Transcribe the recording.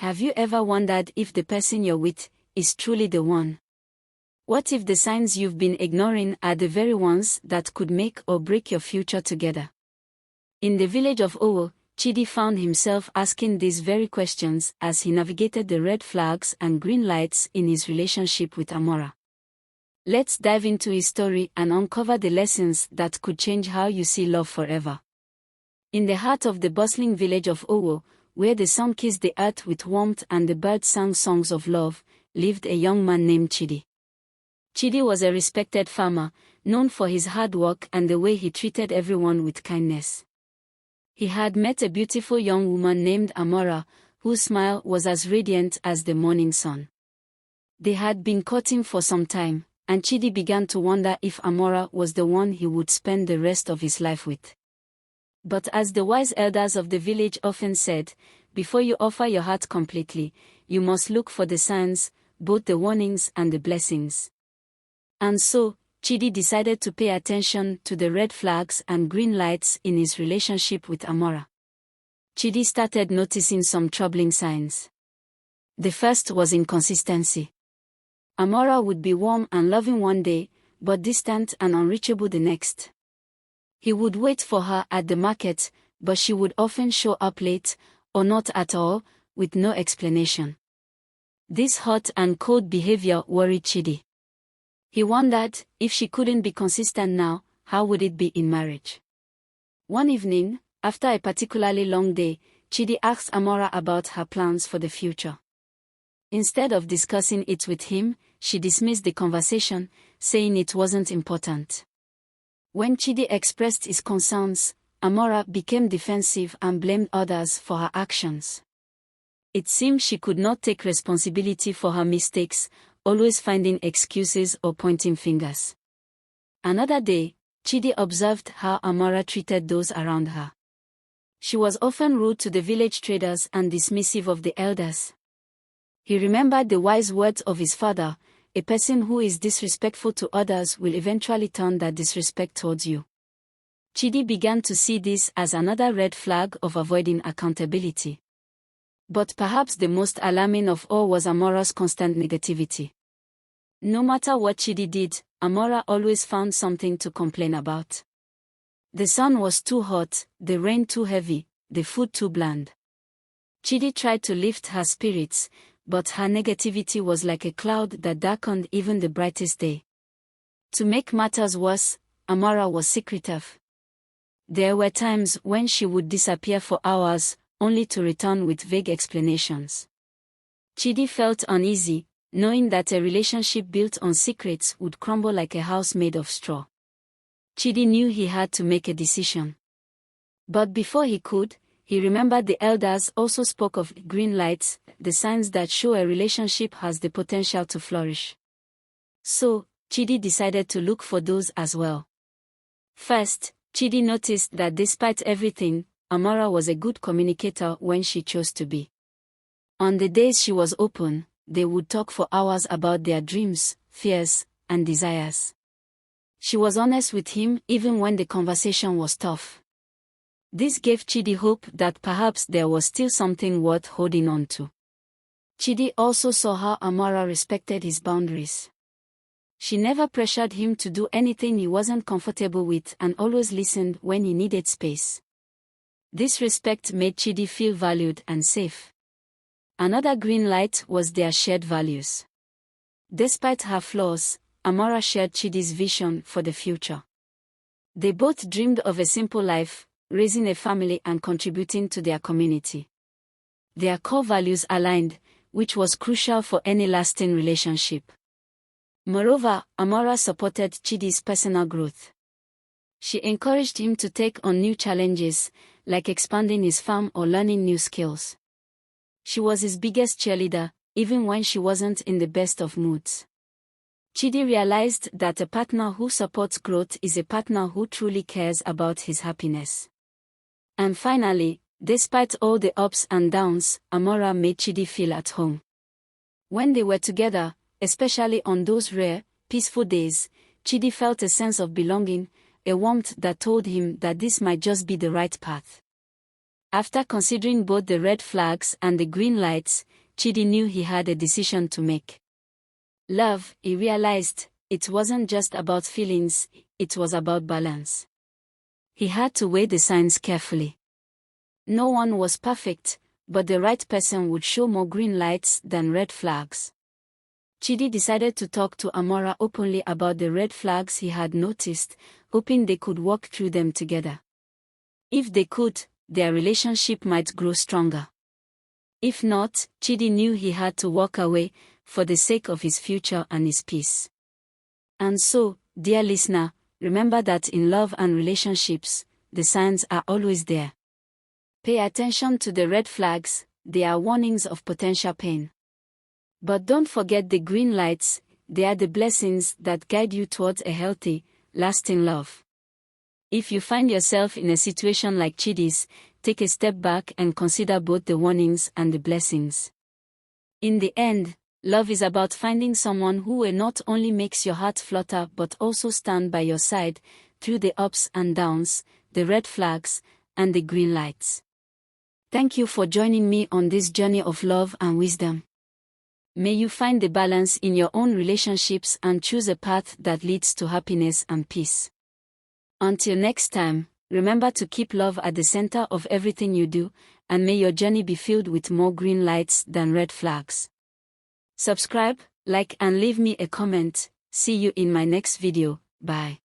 Have you ever wondered if the person you're with is truly the one? What if the signs you've been ignoring are the very ones that could make or break your future together? In the village of Owo, Chidi found himself asking these very questions as he navigated the red flags and green lights in his relationship with Amara. Let's dive into his story and uncover the lessons that could change how you see love forever. In the heart of the bustling village of Owo, where the sun kissed the earth with warmth and the birds sang songs of love, lived a young man named Chidi. Chidi was a respected farmer, known for his hard work and the way he treated everyone with kindness. He had met a beautiful young woman named Amara, whose smile was as radiant as the morning sun. They had been courting for some time, and Chidi began to wonder if Amara was the one he would spend the rest of his life with. But as the wise elders of the village often said, before you offer your heart completely, you must look for the signs, both the warnings and the blessings. And so, Chidi decided to pay attention to the red flags and green lights in his relationship with Amara. Chidi started noticing some troubling signs. The first was inconsistency. Amara would be warm and loving one day, but distant and unreachable the next. He would wait for her at the market, but she would often show up late, or not at all, with no explanation. This hot and cold behavior worried Chidi. He wondered, if she couldn't be consistent now, how would it be in marriage? One evening, after a particularly long day, Chidi asked Amara about her plans for the future. Instead of discussing it with him, she dismissed the conversation, saying it wasn't important. When Chidi expressed his concerns, Amara became defensive and blamed others for her actions. It seemed she could not take responsibility for her mistakes, always finding excuses or pointing fingers. Another day, Chidi observed how Amara treated those around her. She was often rude to the village traders and dismissive of the elders. He remembered the wise words of his father, a person who is disrespectful to others will eventually turn that disrespect towards you. Chidi began to see this as another red flag of avoiding accountability. But perhaps the most alarming of all was Amara's constant negativity. No matter what Chidi did, Amara always found something to complain about. The sun was too hot, the rain too heavy, the food too bland. Chidi tried to lift her spirits, but her negativity was like a cloud that darkened even the brightest day. To make matters worse, Amara was secretive. There were times when she would disappear for hours, only to return with vague explanations. Chidi felt uneasy, knowing that a relationship built on secrets would crumble like a house made of straw. Chidi knew he had to make a decision. But before he could, he remembered the elders also spoke of green lights, the signs that show a relationship has the potential to flourish. So, Chidi decided to look for those as well. First, Chidi noticed that despite everything, Amara was a good communicator when she chose to be. On the days she was open, they would talk for hours about their dreams, fears, and desires. She was honest with him even when the conversation was tough. This gave Chidi hope that perhaps there was still something worth holding on to. Chidi also saw how Amara respected his boundaries. She never pressured him to do anything he wasn't comfortable with and always listened when he needed space. This respect made Chidi feel valued and safe. Another green light was their shared values. Despite her flaws, Amara shared Chidi's vision for the future. They both dreamed of a simple life, raising a family and contributing to their community. Their core values aligned, which was crucial for any lasting relationship. Moreover, Amara supported Chidi's personal growth. She encouraged him to take on new challenges, like expanding his farm or learning new skills. She was his biggest cheerleader, even when she wasn't in the best of moods. Chidi realized that a partner who supports growth is a partner who truly cares about his happiness. And finally, despite all the ups and downs, Amara made Chidi feel at home. When they were together, especially on those rare, peaceful days, Chidi felt a sense of belonging, a warmth that told him that this might just be the right path. After considering both the red flags and the green lights, Chidi knew he had a decision to make. Love, he realized, it wasn't just about feelings, it was about balance. He had to weigh the signs carefully. No one was perfect, but the right person would show more green lights than red flags. Chidi decided to talk to Amara openly about the red flags he had noticed, hoping they could work through them together. If they could, their relationship might grow stronger. If not, Chidi knew he had to walk away, for the sake of his future and his peace. And so, dear listener, remember that in love and relationships, the signs are always there. Pay attention to the red flags, they are warnings of potential pain. But don't forget the green lights, they are the blessings that guide you towards a healthy, lasting love. If you find yourself in a situation like Chidi's, take a step back and consider both the warnings and the blessings. In the end, love is about finding someone who will not only makes your heart flutter but also stand by your side, through the ups and downs, the red flags, and the green lights. Thank you for joining me on this journey of love and wisdom. May you find the balance in your own relationships and choose a path that leads to happiness and peace. Until next time, remember to keep love at the center of everything you do, and may your journey be filled with more green lights than red flags. Subscribe, like and leave me a comment. See you in my next video. Bye.